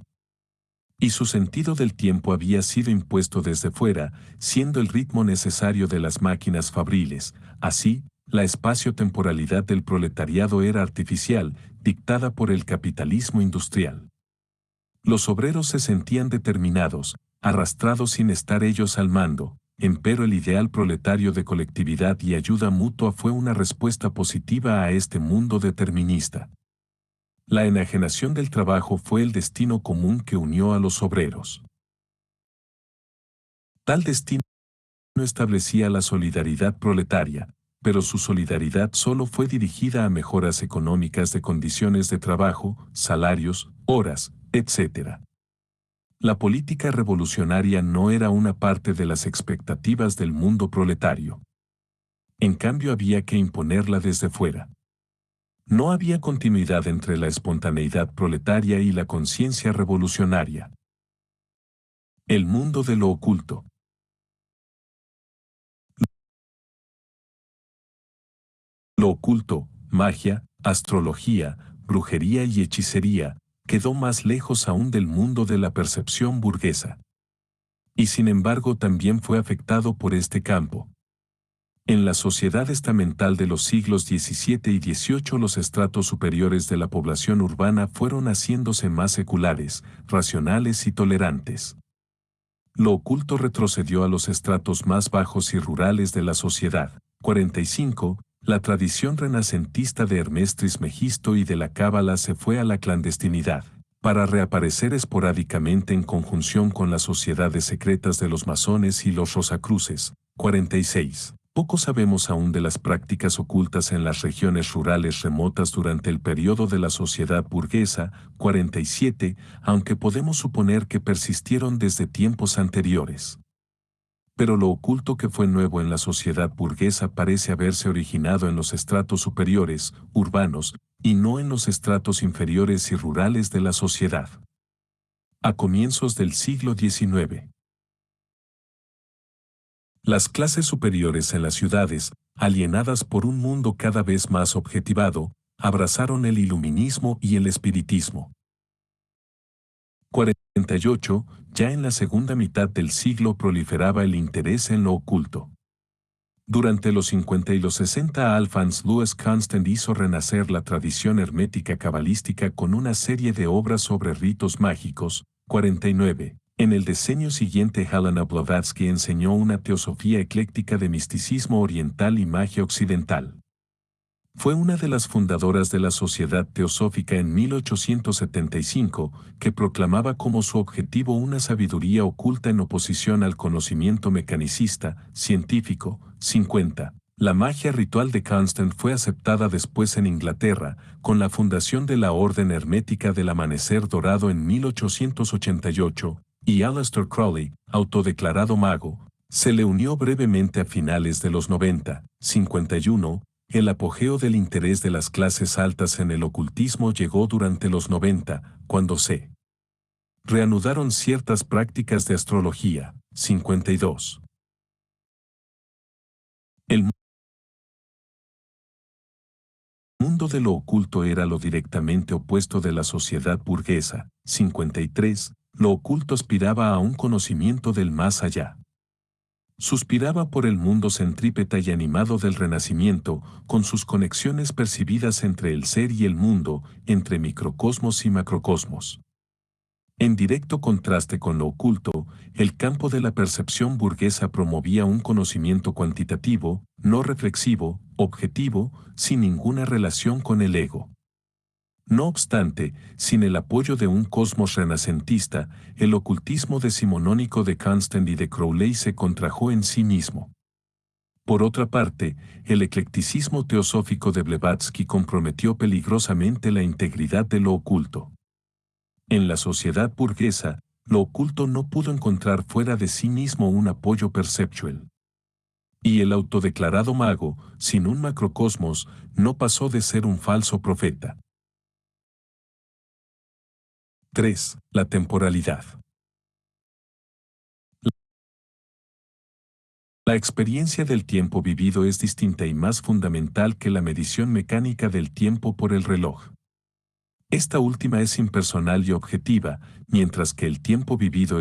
Y su sentido del tiempo había sido impuesto desde fuera, siendo el ritmo necesario de las máquinas fabriles. Así, la espacio-temporalidad del proletariado era artificial, dictada por el capitalismo industrial. Los obreros se sentían determinados, arrastrados sin estar ellos al mando, empero el ideal proletario de colectividad y ayuda mutua fue una respuesta positiva a este mundo determinista. La enajenación del trabajo fue el destino común que unió a los obreros. Tal destino establecía la solidaridad proletaria, pero su solidaridad solo fue dirigida a mejoras económicas de condiciones de trabajo, salarios, horas, etc. La política revolucionaria no era una parte de las expectativas del mundo proletario. En cambio había que imponerla desde fuera. No había continuidad entre la espontaneidad proletaria y la conciencia revolucionaria. El mundo de lo oculto. Lo oculto, magia, astrología, brujería y hechicería, quedó más lejos aún del mundo de la percepción burguesa. Y sin embargo también fue afectado por este campo. En la sociedad estamental de los siglos XVII y XVIII los estratos superiores de la población urbana fueron haciéndose más seculares, racionales y tolerantes. Lo oculto retrocedió a los estratos más bajos y rurales de la sociedad. 45. La tradición renacentista de Hermés Trismegisto y de la Cábala se fue a la clandestinidad, para reaparecer esporádicamente en conjunción con las sociedades secretas de los masones y los rosacruces. 46. Poco sabemos aún de las prácticas ocultas en las regiones rurales remotas durante el periodo de la sociedad burguesa. 47, aunque podemos suponer que persistieron desde tiempos anteriores. Pero lo oculto que fue nuevo en la sociedad burguesa parece haberse originado en los estratos superiores, urbanos, y no en los estratos inferiores y rurales de la sociedad. A comienzos del siglo XIX. Las clases superiores en las ciudades, alienadas por un mundo cada vez más objetivado, abrazaron el iluminismo y el espiritismo. 48. Ya en la segunda mitad del siglo proliferaba el interés en lo oculto. Durante los 50 y los 60 Alphonse Louis Constant hizo renacer la tradición hermética cabalística con una serie de obras sobre ritos mágicos. 49. En el decenio siguiente Helena Blavatsky enseñó una teosofía ecléctica de misticismo oriental y magia occidental. Fue una de las fundadoras de la Sociedad Teosófica en 1875, que proclamaba como su objetivo una sabiduría oculta en oposición al conocimiento mecanicista, científico. 50. La magia ritual de Constant fue aceptada después en Inglaterra, con la fundación de la Orden Hermética del Amanecer Dorado en 1888, y Aleister Crowley, autodeclarado mago, se le unió brevemente a finales de los 90. 51. El apogeo del interés de las clases altas en el ocultismo llegó durante los 90, cuando se reanudaron ciertas prácticas de astrología. 52. El mundo de lo oculto era lo directamente opuesto de la sociedad burguesa. 53. Lo oculto aspiraba a un conocimiento del más allá. Suspiraba por el mundo centrípeta y animado del Renacimiento, con sus conexiones percibidas entre el ser y el mundo, entre microcosmos y macrocosmos. En directo contraste con lo oculto, el campo de la percepción burguesa promovía un conocimiento cuantitativo, no reflexivo, objetivo, sin ninguna relación con el ego. No obstante, sin el apoyo de un cosmos renacentista, el ocultismo decimonónico de Constant y de Crowley se contrajo en sí mismo. Por otra parte, el eclecticismo teosófico de Blavatsky comprometió peligrosamente la integridad de lo oculto. En la sociedad burguesa, lo oculto no pudo encontrar fuera de sí mismo un apoyo perceptual. Y el autodeclarado mago, sin un macrocosmos, no pasó de ser un falso profeta. 3. La temporalidad. La experiencia del tiempo vivido es distinta y más fundamental que la medición mecánica del tiempo por el reloj. Esta última es impersonal y objetiva, mientras que el tiempo vivido